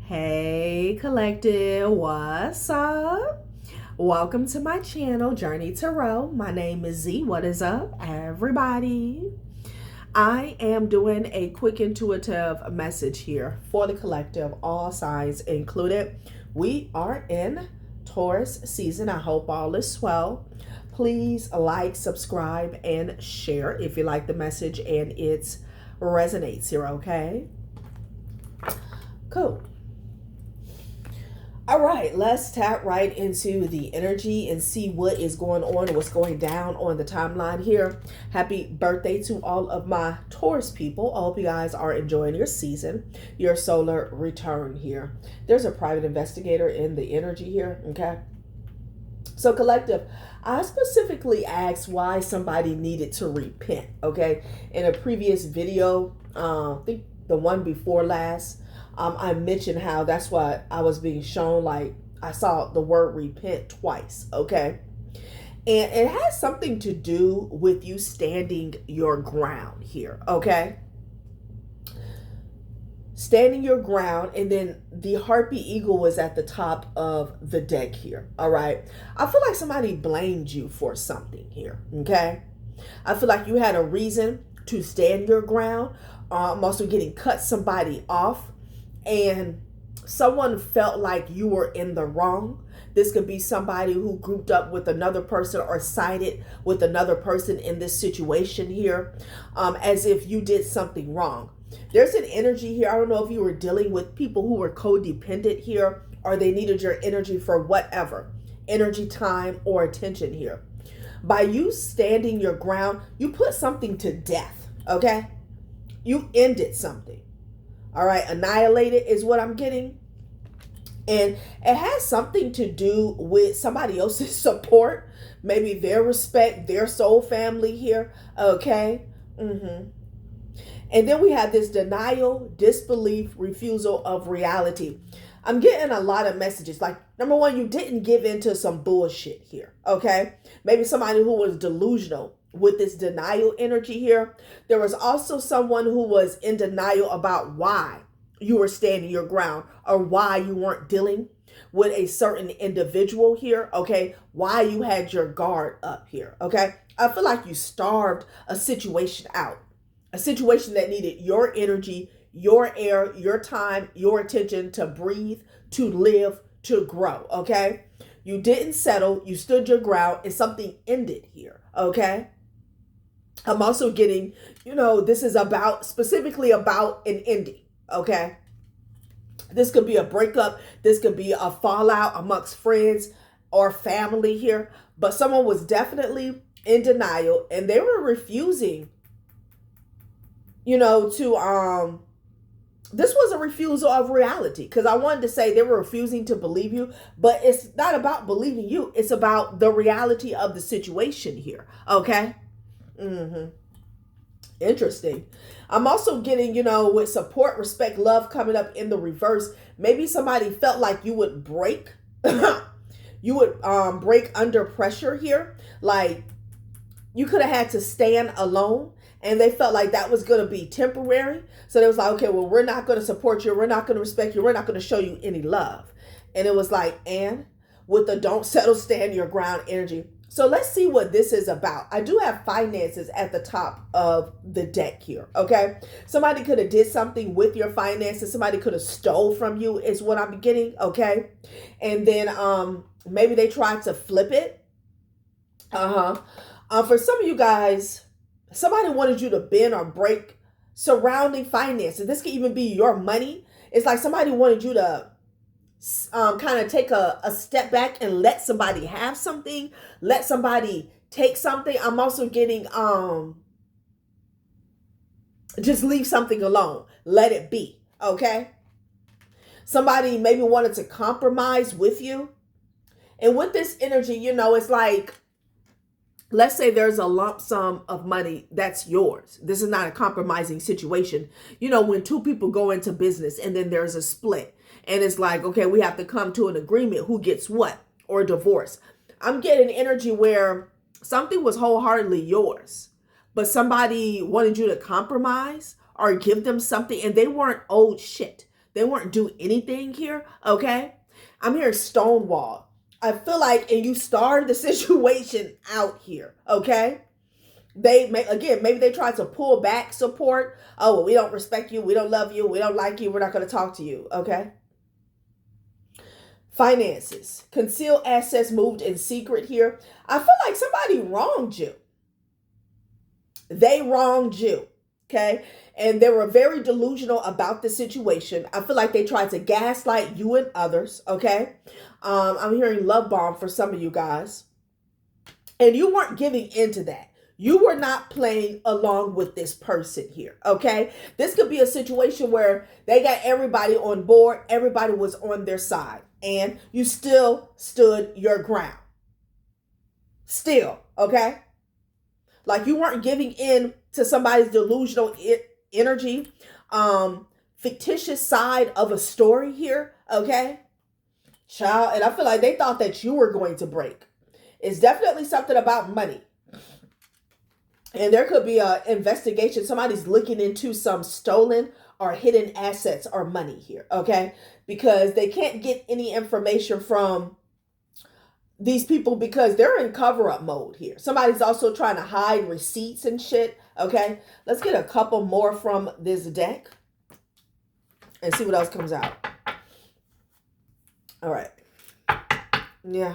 Hey collective, what's up? Welcome to my channel, Journey Tarot. My name is Z. What is up, everybody? I am doing a quick intuitive message here for the collective, all signs included. We are in Taurus season. I hope all is well. Please like, subscribe, and share if you like the message and it resonates here, okay? Cool. All right, let's tap right into the energy and see what is going on, what's going down on the timeline here. Happy birthday to all of my Taurus people. I hope you guys are enjoying your season, your solar return here. There's a private investigator in the energy here, okay? So collective, I specifically asked why somebody needed to repent, okay? In a previous video, I think the one before last, I mentioned how that's what I was being shown, like I saw the word repent twice, okay? And it has something to do with you standing your ground here, okay? Standing your ground, and then the harpy eagle was at the top of the deck here, all right? I feel like somebody blamed you for something here, okay? I feel like you had a reason to stand your ground. I'm also getting cut somebody off, and someone felt like you were in the wrong. This could be somebody who grouped up with another person or sided with another person in this situation here, as if you did something wrong. There's an energy here. I don't know if you were dealing with people who were codependent here, or they needed your energy for whatever, energy, time, or attention here. By you standing your ground, you put something to death, okay? You ended something. All right, annihilated is what I'm getting. And it has something to do with somebody else's support, maybe their respect, their soul family here, okay? And then we have this denial, disbelief, refusal of reality. I'm getting a lot of messages. Like, number one, you didn't give into some bullshit here, okay? Maybe somebody who was delusional with this denial energy here. There was also someone who was in denial about why you were standing your ground, or why you weren't dealing with a certain individual here, okay? Why you had your guard up here, okay? I feel like you starved a situation out, a situation that needed your energy, your air, your time, your attention to breathe, to live, to grow, okay? You didn't settle, you stood your ground, and something ended here, okay? I'm also getting, this is specifically about an ending, okay? This could be a breakup. This could be a fallout amongst friends or family here. But someone was definitely in denial, and they were refusing, to, this was a refusal of reality, because I wanted to say they were refusing to believe you, but it's not about believing you. It's about the reality of the situation here, okay? Interesting. I'm also getting, with support, respect, love coming up in the reverse. Maybe somebody felt like you would break. You would break under pressure here. Like you could have had to stand alone, and they felt like that was going to be temporary. So they was like, okay, well, we're not going to support you. We're not going to respect you. We're not going to show you any love. And it was like, and with the don't settle, stand your ground energy. So let's see what this is about. I do have finances at the top of the deck here, okay? Somebody could have did something with your finances. Somebody could have stole from you is what I'm getting, okay? And then maybe they tried to flip it. For some of you guys, somebody wanted you to bend or break surrounding finances. This could even be your money. It's like somebody wanted you to kind of take a step back and let somebody have something, let somebody take something. I'm also getting just leave something alone, let it be, okay? Somebody maybe wanted to compromise with you, and with this energy, it's like, let's say there's a lump sum of money that's yours. This is not a compromising situation. When two people go into business and then there's a split, and it's like, okay, we have to come to an agreement who gets what, or divorce. I'm getting energy where something was wholeheartedly yours, but somebody wanted you to compromise or give them something, and they weren't owed shit. They weren't doing anything here, okay? I'm hearing stonewall. I feel like, and you started the situation out here, okay? They may, again, maybe they tried to pull back support. Oh, well, we don't respect you. We don't love you. We don't like you. We're not going to talk to you, okay? Finances. Concealed assets moved in secret here. I feel like somebody wronged you. They wronged you, okay? And they were very delusional about the situation. I feel like they tried to gaslight you and others, okay? I'm hearing love bomb for some of you guys. And you weren't giving into that. You were not playing along with this person here, okay? This could be a situation where they got everybody on board. Everybody was on their side. And you still stood your ground. Still, okay? Like you weren't giving in to somebody's delusional energy, fictitious side of a story here, okay? Child, and I feel like they thought that you were going to break. It's definitely something about money. And there could be an investigation. Somebody's looking into some stolen or hidden assets or money here, okay? Because they can't get any information from these people because they're in cover-up mode here. Somebody's also trying to hide receipts and shit, okay? Let's get a couple more from this deck and see what else comes out. All right. Yeah.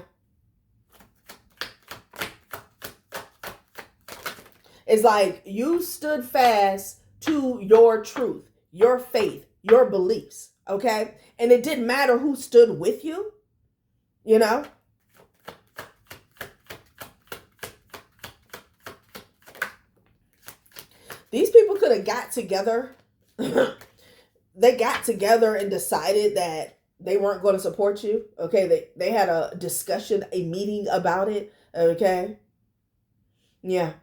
It's like you stood fast to your truth, your faith, your beliefs, okay? And it didn't matter who stood with you, you know? These people could have got together. They got together and decided that they weren't going to support you, okay? They had a discussion, a meeting about it, okay? Yeah.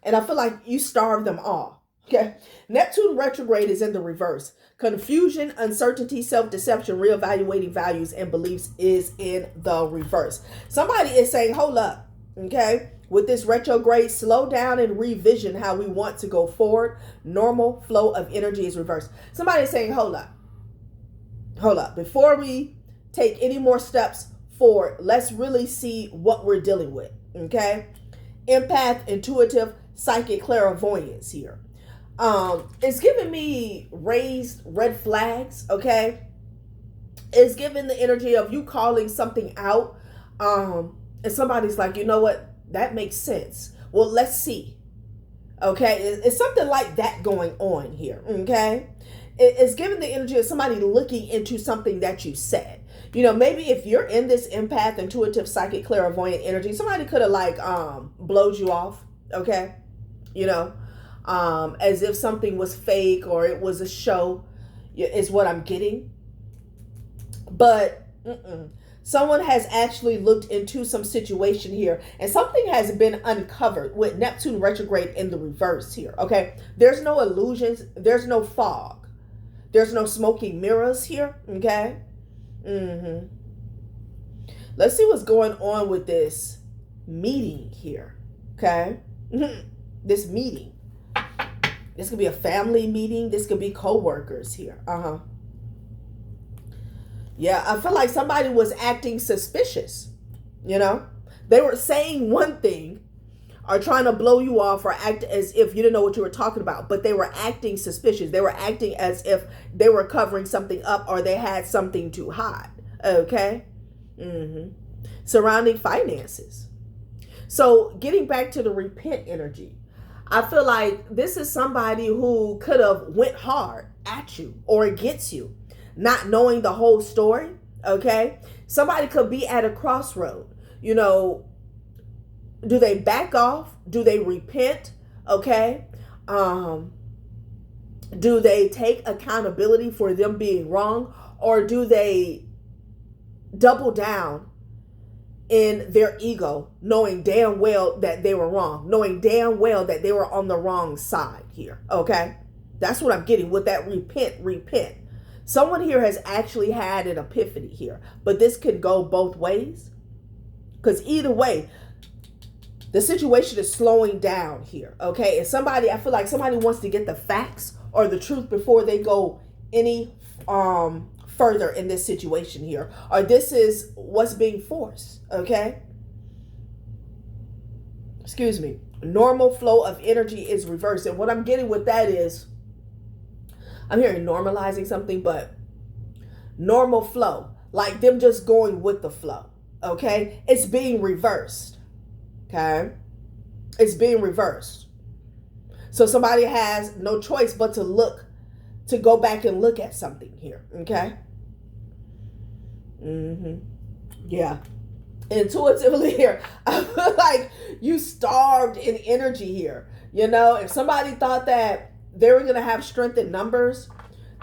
And I feel like you starved them all. Okay. Neptune retrograde is in the reverse. Confusion, uncertainty, self-deception, reevaluating values and beliefs is in the reverse. Somebody is saying, hold up. Okay. With this retrograde, slow down and revision how we want to go forward. Normal flow of energy is reversed. Somebody is saying, hold up. Hold up. Before we take any more steps forward, let's really see what we're dealing with. Okay. Empath, intuitive, psychic clairvoyance here. It's giving me raised red flags, okay? It's giving the energy of you calling something out. And somebody's like, you know what? That makes sense. Well, let's see. Okay? It's something like that going on here, okay? It's giving the energy of somebody looking into something that you said. You know, maybe if you're in this empath, intuitive, psychic, clairvoyant energy, somebody could have like blowed you off, okay? You know, as if something was fake or it was a show is what I'm getting. But someone has actually looked into some situation here and something has been uncovered with Neptune retrograde in the reverse here, okay? There's no illusions. There's no fog. There's no smoking mirrors here, okay? Let's see what's going on with this meeting here, okay? This meeting. This could be a family meeting. This could be co-workers here. Yeah, I feel like somebody was acting suspicious, you know? They were saying one thing or trying to blow you off or act as if you didn't know what you were talking about, but they were acting suspicious. They were acting as if they were covering something up or they had something to hide, okay? Surrounding finances. So getting back to the repent energy, I feel like this is somebody who could have went hard at you or against you, not knowing the whole story, okay? Somebody could be at a crossroad. You know, do they back off? Do they repent? Okay? Do they take accountability for them being wrong? Or do they double down in their ego, knowing damn well that they were wrong, knowing damn well that they were on the wrong side here, okay? That's what I'm getting with that repent. Someone here has actually had an epiphany here, but this could go both ways. Because either way, the situation is slowing down here, okay? And somebody, I feel like somebody wants to get the facts or the truth before they go any further in this situation here, or this is what's being forced. Okay, excuse me. Normal flow of energy is reversed, and what I'm getting with that is, I'm hearing normalizing something, but normal flow, like them just going with the flow. Okay, it's being reversed. Okay, it's being reversed. So somebody has no choice but to go back and look at something here. Okay. Yeah. Intuitively here, I feel like you starved in energy here. You know, if somebody thought that they were going to have strength in numbers,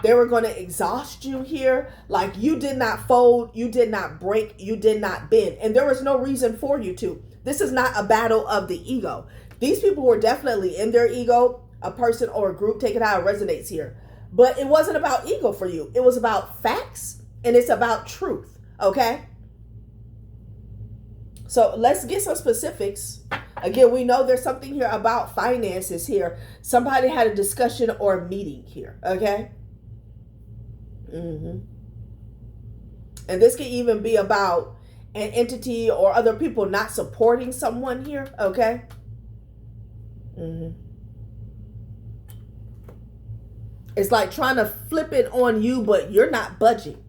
they were going to exhaust you here. Like, you did not fold, you did not break, you did not bend. And there was no reason for you to. This is not a battle of the ego. These people were definitely in their ego, a person or a group, take it how it resonates here. But it wasn't about ego for you. It was about facts, and it's about truth. Okay? So let's get some specifics. Again, we know there's something here about finances here. Somebody had a discussion or a meeting here. Okay? And this can even be about an entity or other people not supporting someone here. Okay? It's like trying to flip it on you, but you're not budging.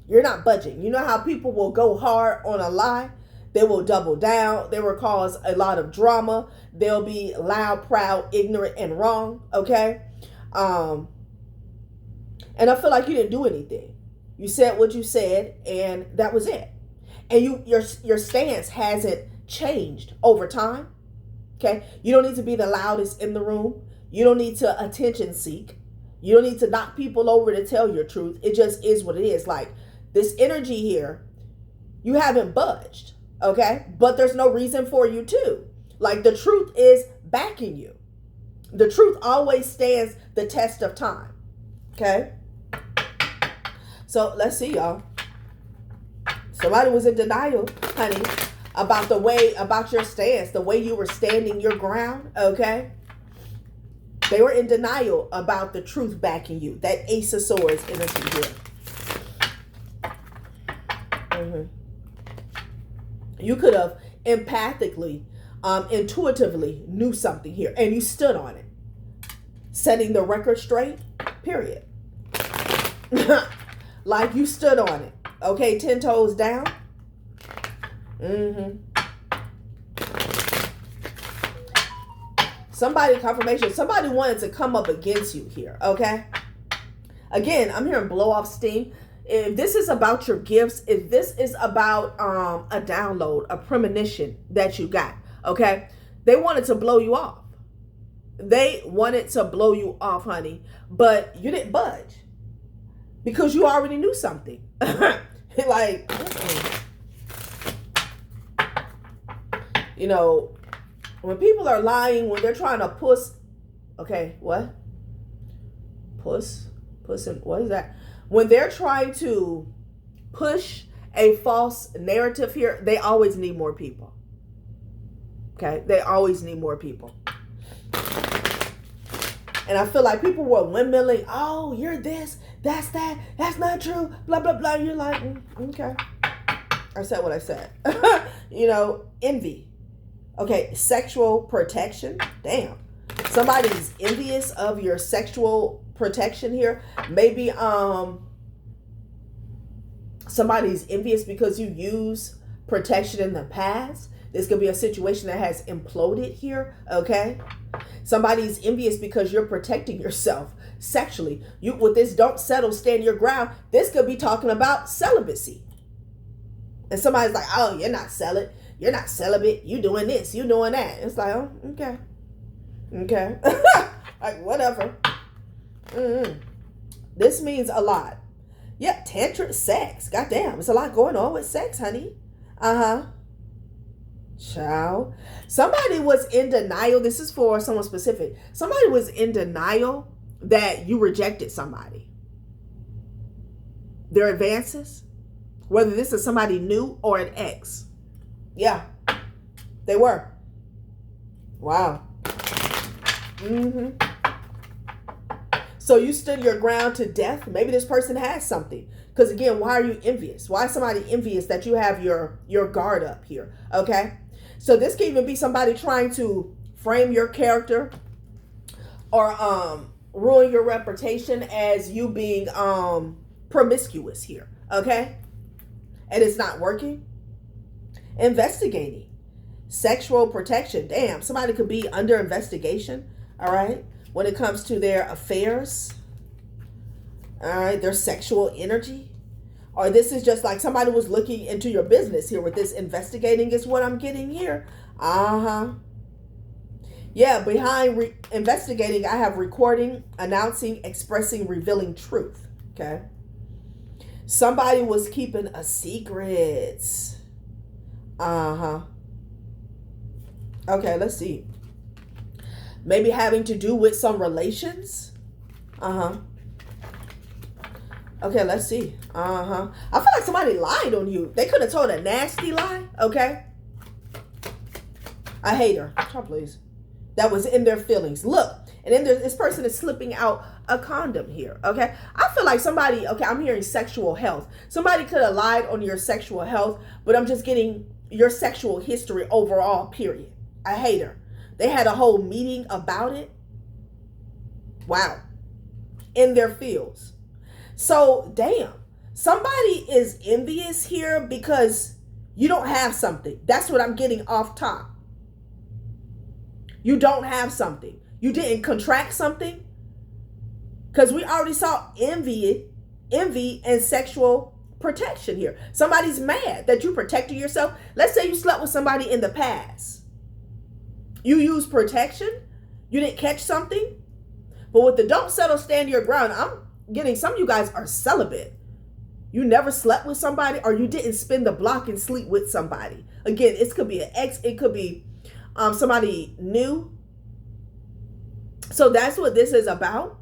You're not budging. You know how people will go hard on a lie? They will double down. They will cause a lot of drama. They'll be loud, proud, ignorant, and wrong. Okay? And I feel like you didn't do anything. You said what you said, and that was it. And your stance hasn't changed over time. Okay? You don't need to be the loudest in the room. You don't need to attention seek. You don't need to knock people over to tell your truth. It just is what it is. Like, this energy here, you haven't budged. Okay? But there's no reason for you to. Like, the truth is backing you. The truth always stands the test of time. Okay? So let's see, y'all. Somebody was in denial, honey, about your stance, the way you were standing your ground. Okay? They were in denial about the truth backing you. That Ace of Swords energy here. You could have empathically, intuitively knew something here, and you stood on it. Setting the record straight, period. Like, you stood on it. Okay, 10 toes down. Somebody, confirmation, somebody wanted to come up against you here, okay? Again, I'm hearing blow off steam. If this is about your gifts, if this is about a download, a premonition that you got, okay? They wanted to blow you off. They wanted to blow you off, honey, but you didn't budge because you already knew something. Like, you know, when people are lying, when they're trying to okay, what? Puss and what is that? When they're trying to push a false narrative here, they always need more people. Okay? They always need more people. And I feel like people were windmilling, oh, you're this, that's that, that's not true, blah, blah, blah. You're like, okay. I said what I said. You know, envy. Okay, sexual protection. Damn. Somebody's envious of your sexual protection here. Maybe somebody's envious because you use protection in the past. This could be a situation that has imploded here, okay? Somebody's envious because you're protecting yourself sexually. You, with this don't settle, stand your ground, this could be talking about celibacy. And somebody's like, oh, you're not celibate, you doing this, you doing that. It's like, oh, okay. Okay. Like, whatever. This means a lot. Yeah, tantric sex. Goddamn, it's a lot going on with sex, honey. Child. Somebody was in denial. This is for someone specific. Somebody was in denial that you rejected somebody. Their advances. Whether this is somebody new or an ex. Yeah. They were. So you stood your ground to death. Maybe this person has something. Because again, why are you envious? Why is somebody envious that you have your guard up here? Okay. So this can even be somebody trying to frame your character or ruin your reputation as you being promiscuous here. Okay. And it's not working. Investigating. Sexual protection. Damn, somebody could be under investigation. All right. When it comes to their affairs. All right. Their sexual energy. Or this is just like somebody was looking into your business here with this investigating is what I'm getting here. Yeah, behind investigating, I have recording, announcing, expressing, revealing truth. Okay. Somebody was keeping a secret. Okay, let's see. Maybe having to do with some relations. Okay, let's see. I feel like somebody lied on you. They could have told a nasty lie. Okay. A hater. Try, please. That was in their feelings. Look, and then this person is slipping out a condom here. Okay. I feel like somebody, okay, I'm hearing sexual health. Somebody could have lied on your sexual health, but I'm just getting your sexual history overall, period. A hater. They had a whole meeting about it. Wow. In their fields. So, damn, somebody is envious here because you don't have something. That's what I'm getting off top. You don't have something. You didn't contract something. Because we already saw envy and sexual protection here. Somebody's mad that you protected yourself. Let's say you slept with somebody in the past. You used protection. You didn't catch something. But with the don't settle, stand your ground, I'm getting some of you guys are celibate. You never slept with somebody, or you didn't spin the block and sleep with somebody. Again, it could be an ex, it could be somebody new. So that's what this is about.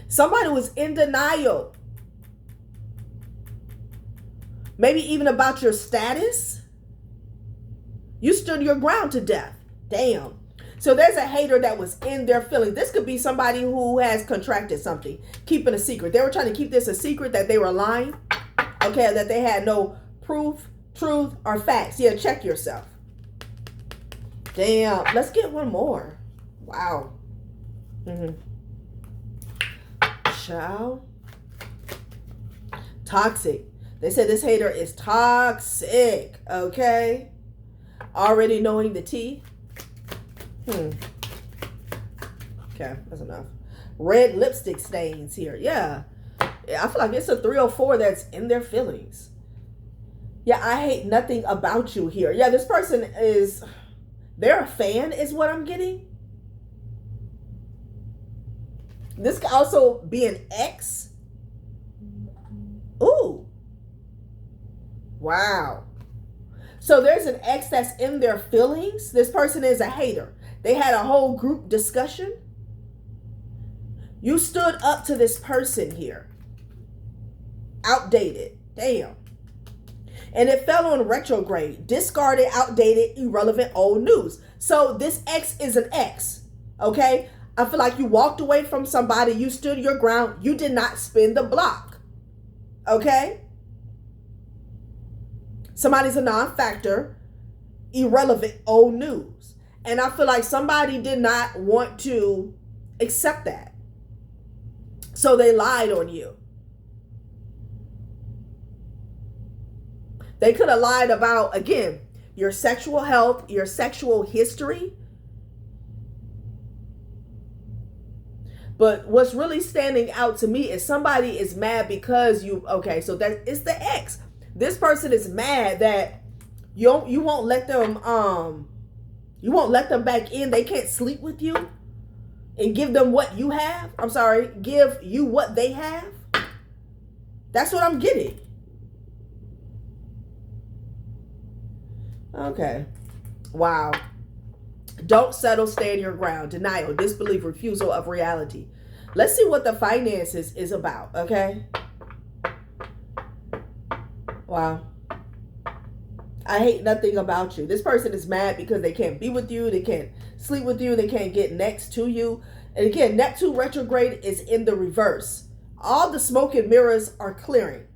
Somebody was in denial. Maybe even about your status. You stood your ground to death. Damn. So there's a hater that was in their feelings. This could be somebody who has contracted something, keeping a secret. They were trying to keep this a secret, that they were lying. Okay, that they had no proof, truth, or facts. Yeah, check yourself. Damn. Let's get one more. Wow. Child. Toxic. They said this hater is toxic. Okay. Already knowing the tea. Okay, that's enough. Red lipstick stains here. Yeah. I feel like it's a 304 that's in their feelings. Yeah, I hate nothing about you here. Yeah, this person is, they're a fan is what I'm getting. This could also be an ex. Ooh. Wow. So there's an ex that's in their feelings. This person is a hater. They had a whole group discussion. You stood up to this person here. Outdated. Damn. And it fell on retrograde. Discarded, outdated, irrelevant, old news. So this ex is an ex. Okay? I feel like you walked away from somebody. You stood your ground. You did not spin the block. Okay? Somebody's a non-factor. Irrelevant, old news. And I feel like somebody did not want to accept that. So they lied on you. They could have lied about, again, your sexual health, your sexual history. But what's really standing out to me is somebody is mad because you, okay, so that it's the ex. This person is mad that you won't let them back in. They can't sleep with you and give them what you have. I'm sorry, give you what they have. That's what I'm getting. Okay. Wow. Don't settle, stand your ground. Denial, disbelief, refusal of reality. Let's see what the finances is about, okay? Wow. I hate nothing about you. This person is mad because they can't be with you. They can't sleep with you. They can't get next to you. And again, Neptune retrograde is in the reverse. All the smoke and mirrors are clearing.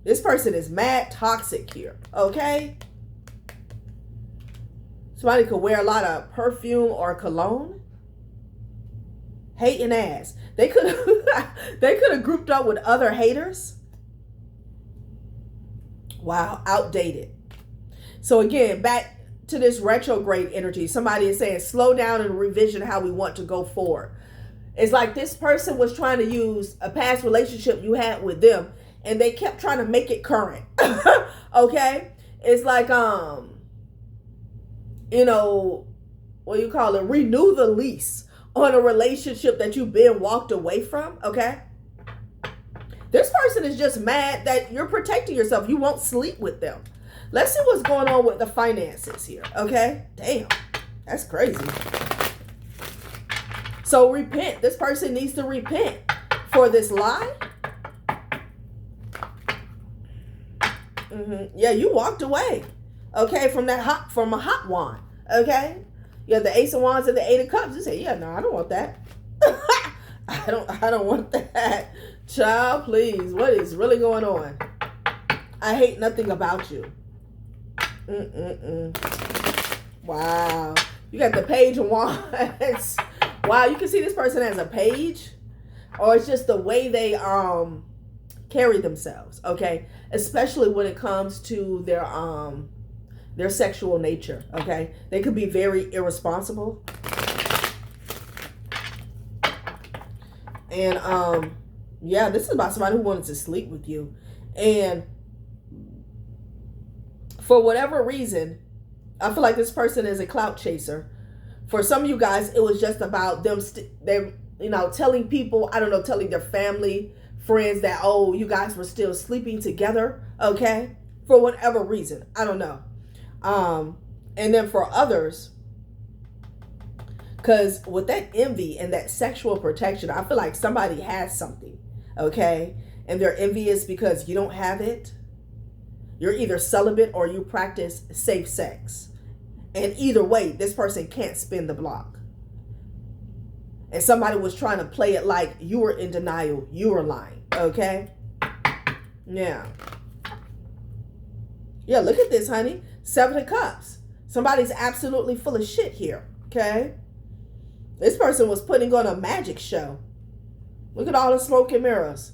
This person is mad toxic here, okay? Somebody could wear a lot of perfume or cologne. Hating ass. They could have grouped up with other haters. Wow, outdated. So again, back to this retrograde energy. Somebody is saying, slow down and revision how we want to go forward. It's like this person was trying to use a past relationship you had with them, and they kept trying to make it current. Okay? It's like, you know, what do you call it? Renew the lease on a relationship that you've been walked away from. Okay? This person is just mad that you're protecting yourself. You won't sleep with them. Let's see what's going on with the finances here. Okay? Damn. That's crazy. So repent. This person needs to repent for this lie. Yeah, you walked away. Okay, from a hot wand. Okay? You have the Ace of Wands and the Eight of Cups. You say, yeah, no, I don't want that. I don't want that. Child, please. What is really going on? I hate nothing about you. Wow. You got the Page of Wands. Wow, you can see this person as a page, or it's just the way they carry themselves, okay? Especially when it comes to their sexual nature, okay? They could be very irresponsible. And yeah, this is about somebody who wanted to sleep with you. And for whatever reason, I feel like this person is a clout chaser. For some of you guys, it was just about them, telling people, I don't know, telling their family, friends that, oh, you guys were still sleeping together, okay? For whatever reason, I don't know. And then for others, because with that envy and that sexual protection, I feel like somebody has something, okay? And they're envious because you don't have it. You're either celibate or you practice safe sex. And either way, this person can't spin the block. And somebody was trying to play it like you were in denial. You were lying. Okay? Yeah. Yeah, look at this, honey. Seven of Cups. Somebody's absolutely full of shit here. Okay? This person was putting on a magic show. Look at all the smoke and mirrors.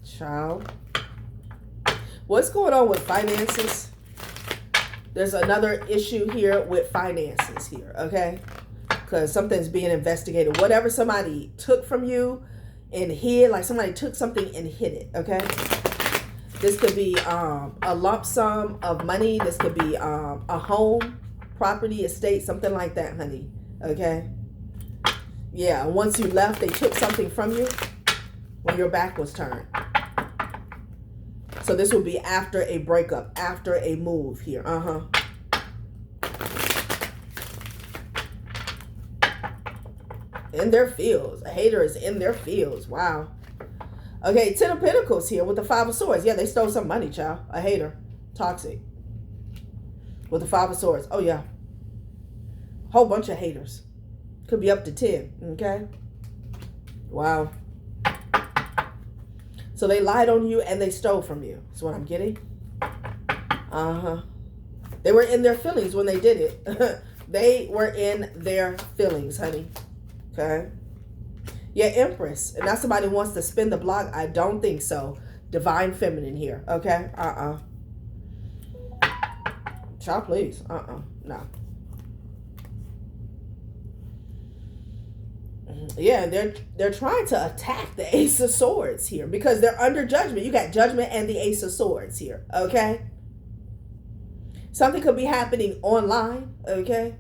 Child. What's going on with finances? There's another issue here with finances here, okay? Because something's being investigated. Whatever somebody took from you and hid, like somebody took something and hid it, okay? This could be a lump sum of money. This could be a home, property, estate, something like that, honey, okay? Yeah, once you left, they took something from you when your back was turned. So this will be after a breakup, after a move here. In their fields. A hater is in their fields. Wow. Okay, Ten of Pentacles here with the Five of Swords. Yeah, they stole some money, child. A hater. Toxic. With the Five of Swords. Oh, yeah. Whole bunch of haters. Could be up to 10. Okay? Wow. So they lied on you and they stole from you. That's what I'm getting. They were in their feelings when they did it. They were in their feelings, honey. Okay? Yeah, Empress. And now somebody wants to spin the block. I don't think so. Divine Feminine here. Okay? Child, please. No. Yeah, they're trying to attack the Ace of Swords here because they're under judgment. You got Judgment and the Ace of Swords here, okay? Something could be happening online, okay?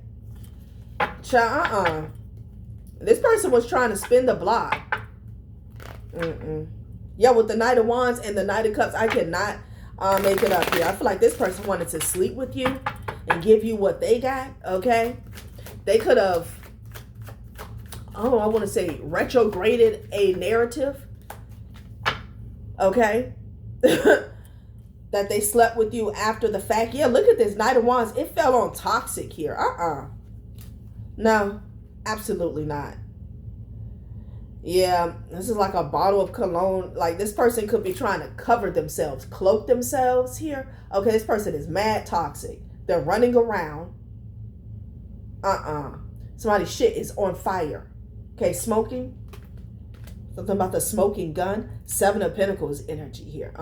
This person was trying to spin the block. Yeah, with the Knight of Wands and the Knight of Cups, I cannot make it up here. I feel like this person wanted to sleep with you and give you what they got, okay? They could have, I want to say retrograded a narrative, okay? That they slept with you after the fact. Yeah, look at this Knight of Wands. It fell on toxic here. No, absolutely not. Yeah, this is like a bottle of cologne. Like this person could be trying to cover themselves, cloak themselves here. Okay, this person is mad toxic. They're running around. Somebody's shit is on fire. Okay, smoking. Something about the smoking gun. Seven of Pentacles energy here.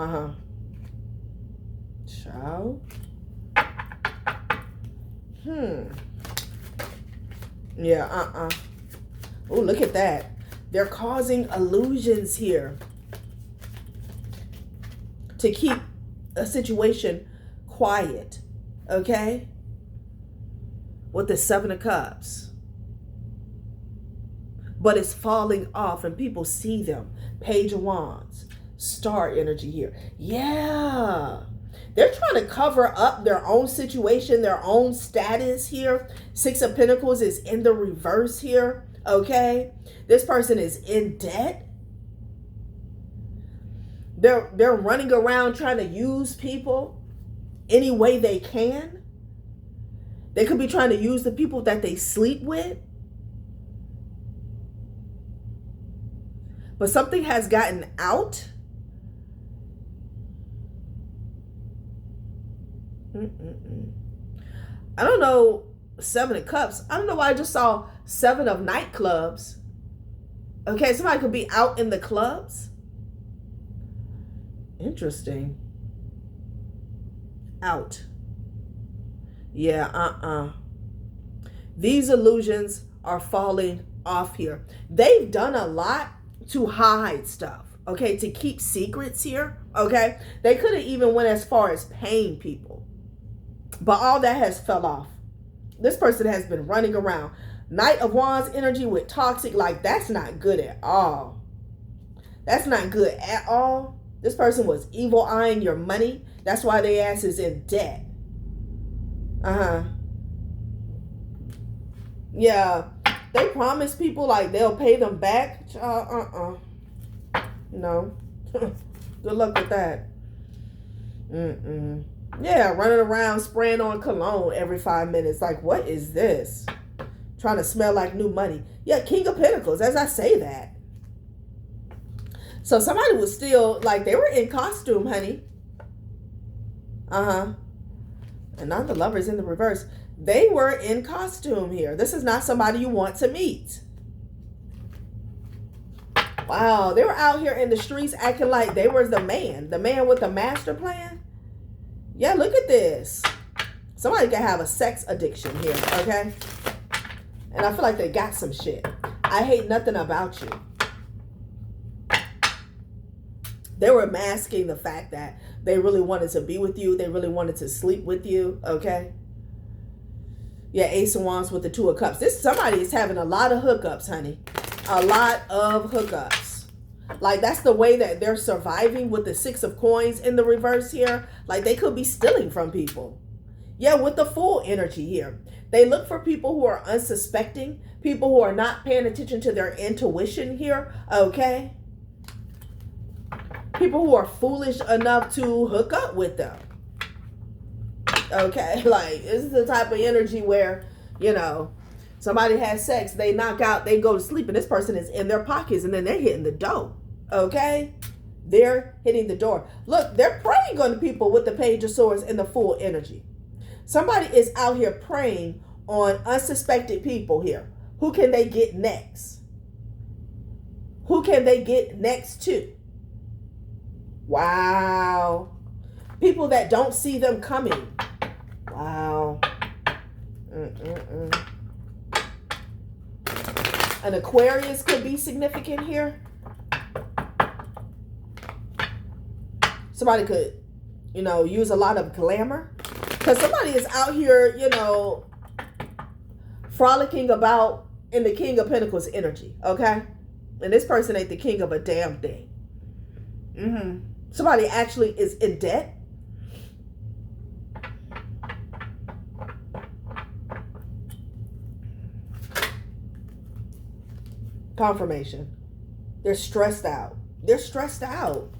Ciao. Yeah, Oh, look at that. They're causing illusions here to keep a situation quiet. Okay? With the Seven of Cups. But it's falling off and people see them. Page of Wands. Star energy here. Yeah. They're trying to cover up their own situation, their own status here. Six of Pentacles is in the reverse here. Okay? This person is in debt. They're running around trying to use people any way they can. They could be trying to use the people that they sleep with. But something has gotten out. I don't know. Seven of Cups. I don't know why I just saw seven of nightclubs. Okay, somebody could be out in the clubs. Interesting. Out. Yeah, These illusions are falling off here. They've done a lot to hide stuff, okay, to keep secrets here, okay? They could have even went as far as paying people. But all that has fell off. This person has been running around. Knight of Wands energy with toxic, like that's not good at all. That's not good at all. This person was evil eyeing your money. That's why their ass is in debt. Yeah. They promise people like they'll pay them back. No. Good luck with that. Yeah, running around spraying on cologne every 5 minutes. Like, what is this? Trying to smell like new money. Yeah, King of Pentacles, as I say that. So somebody was still, like, they were in costume, honey. And not the Lovers in the reverse. They were in costume here. This is not somebody you want to meet. Wow, they were out here in the streets acting like they were the man with the master plan. Yeah, look at this. Somebody can have a sex addiction here, okay? And I feel like they got some shit. I hate nothing about you. They were masking the fact that they really wanted to be with you. They really wanted to sleep with you, okay? Yeah, Ace of Wands with the Two of Cups. Somebody is having a lot of hookups, honey. A lot of hookups. Like, that's the way that they're surviving with the Six of Coins in the reverse here. Like, they could be stealing from people. Yeah, with the Fool energy here. They look for people who are unsuspecting. People who are not paying attention to their intuition here, okay? People who are foolish enough to hook up with them. Okay, like, this is the type of energy where, you know, somebody has sex, they knock out, they go to sleep, and this person is in their pockets, and then they're hitting the door. Okay? They're hitting the door. Look, they're preying on the people with the Page of Swords and the Fool energy. Somebody is out here preying on unsuspected people here. Who can they get next? Who can they get next to? Wow. People that don't see them coming. Wow. An Aquarius could be significant here. Somebody could, you know, use a lot of glamour. Because somebody is out here, you know, frolicking about in the King of Pentacles energy, okay? And this person ain't the king of a damn thing. Somebody actually is in debt. Confirmation. They're stressed out. They're stressed out.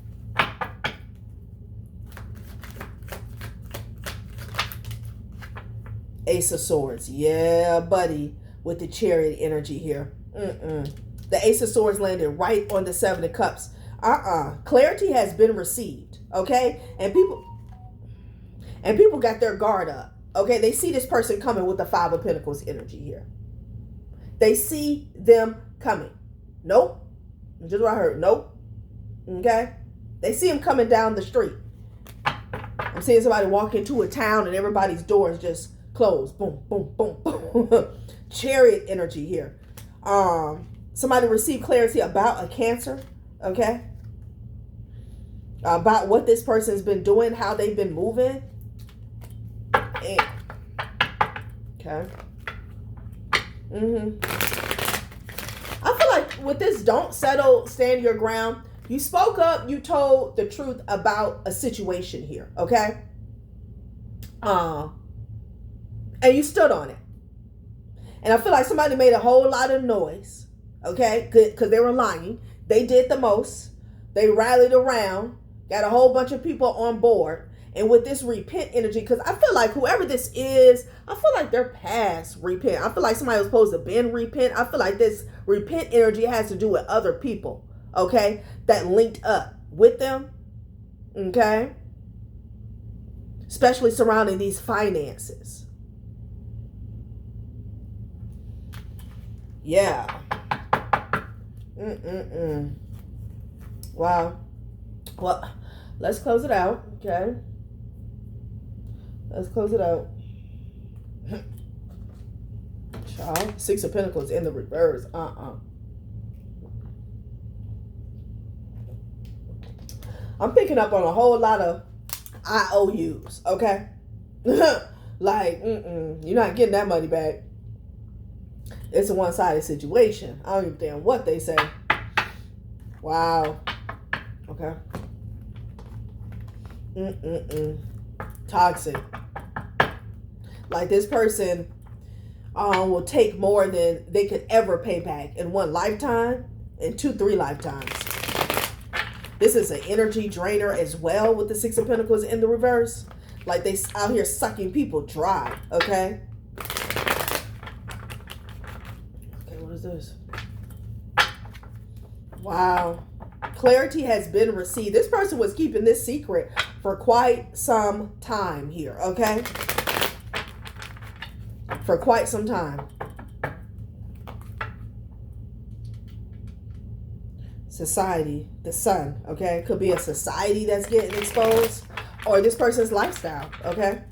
Ace of Swords. Yeah, buddy. with the Chariot energy here. The Ace of Swords landed right on the Seven of Cups. Clarity has been received, okay? And people got their guard up, okay? They see this person coming with the Five of Pentacles energy here. They see them coming. Nope. Just what I heard. Nope. Okay? They see him coming down the street. I'm seeing somebody walk into a town and everybody's doors just closed. Boom, boom, boom, boom. Chariot energy here. Somebody received clarity about a Cancer. Okay? About what this person's been doing, how they've been moving. And, okay. I feel like with this don't settle, stand your ground. You spoke up, you told the truth about a situation here, okay? And you stood on it. And I feel like somebody made a whole lot of noise, okay? Because they were lying. They did the most. They rallied around, got a whole bunch of people on board. And with this repent energy, because I feel like whoever this is, I feel like they're past repent. I feel like somebody was supposed to been repent. I feel like this repent energy has to do with other people, okay, that linked up with them, okay, especially surrounding these finances. Yeah. Wow. Well, let's close it out, okay? Let's close it out. Child, Six of Pentacles in the reverse. I'm picking up on a whole lot of IOUs, okay? Like, you're not getting that money back. It's a one-sided situation. I don't give a damn what they say. Wow. Okay. Toxic. Like this person will take more than they could ever pay back in one lifetime, in 2-3 lifetimes. This is an energy drainer as well with the Six of Pentacles in the reverse. Like they out here sucking people dry, okay? Okay, what is this? Wow. Clarity has been received. This person was keeping this secret for quite some time here, okay? For quite some time. Society, the sun, okay? Could be a society that's getting exposed or this person's lifestyle, okay?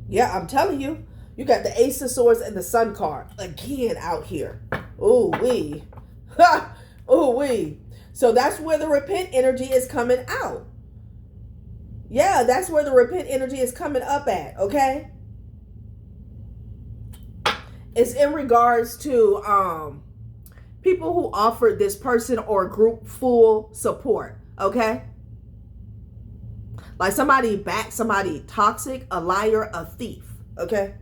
Yeah, I'm telling you. You got the Ace of Swords and the Sun card again out here. Ooh wee. Ha! Ooh wee. So that's where the repent energy is coming out. Yeah, that's where the repent energy is coming up at, okay? It's in regards to people who offered this person or group full support, okay? Like somebody backed somebody toxic, a liar, a thief, okay?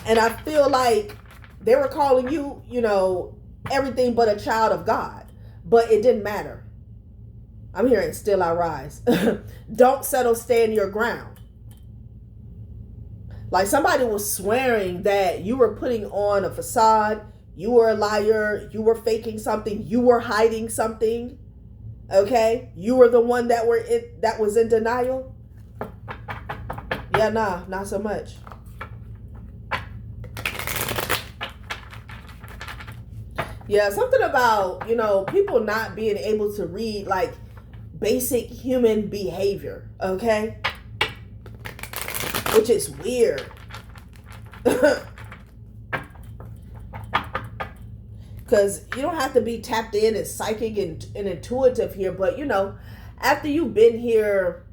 And I feel like they were calling you, you know, everything but a child of God. But it didn't matter. I'm hearing still I rise. Don't settle, stand your ground. Like somebody was swearing that you were putting on a facade. You were a liar. You were faking something. You were hiding something. Okay? You were the one that was in denial. Yeah, nah, not so much. Yeah, something about, you know, people not being able to read like basic human behavior, okay? Which is weird. Because you don't have to be tapped in and psychic and intuitive here, but you know, after you've been here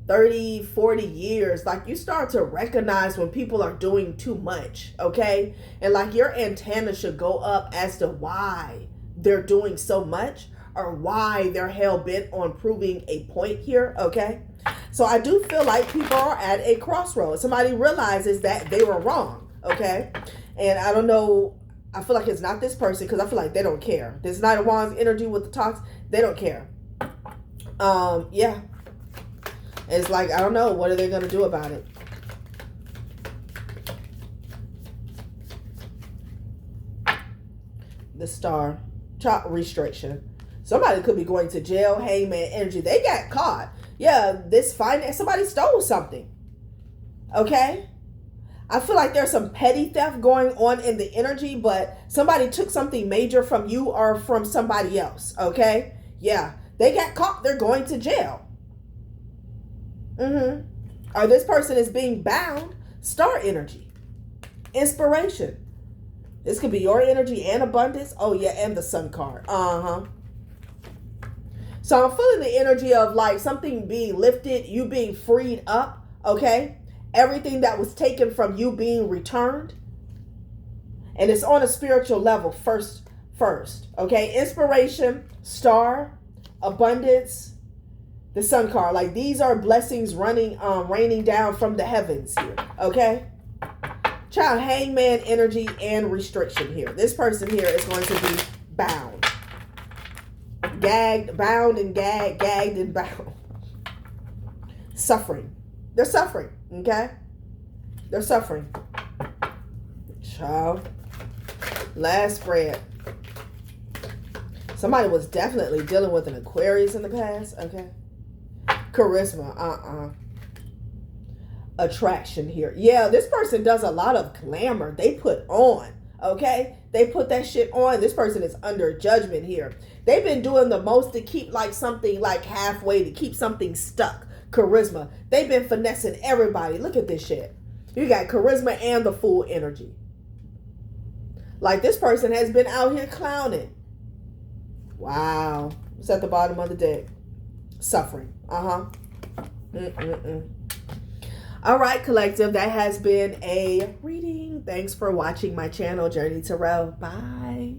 30, 40 years, like you start to recognize when people are doing too much, okay? And like your antenna should go up as to why they're doing so much or why they're hell-bent on proving a point here, okay? So I do feel like people are at a crossroads. Somebody realizes that they were wrong, okay? And I don't know, I feel like it's not this person because I feel like they don't care. This Knight of Wands energy with the talks, they don't care. Yeah. It's like, I don't know. What are they going to do about it? The Star. Child restriction. Somebody could be going to jail. Hangman energy. They got caught. Yeah, this finance. Somebody stole something. Okay? I feel like there's some petty theft going on in the energy, but somebody took something major from you or from somebody else. Okay? Yeah. They got caught. They're going to jail. Or this person is being bound. Star energy. Inspiration. This could be your energy and abundance. Oh, yeah, and the Sun card. So I'm feeling the energy of like something being lifted, you being freed up, okay? Everything that was taken from you being returned. And it's on a spiritual level first, okay? Inspiration, Star, abundance, the Sun card. Like these are blessings raining down from the heavens here, okay? Child, hangman energy and restriction here. This person here is going to be bound. Gagged, bound and gagged and bound. Suffering. They're suffering, okay? They're suffering. Child. Last spread. Somebody was definitely dealing with an Aquarius in the past, okay? Charisma, Attraction here. Yeah, this person does a lot of glamour. They put on, okay? They put that shit on. This person is under judgment here. They've been doing the most to keep like something like halfway, to keep something stuck. Charisma. They've been finessing everybody. Look at this shit. You got charisma and the Fool energy. Like this person has been out here clowning. Wow. It's at the bottom of the deck. Suffering. All right, collective. That has been a reading. Thanks for watching my channel, Journey Tarot. Bye.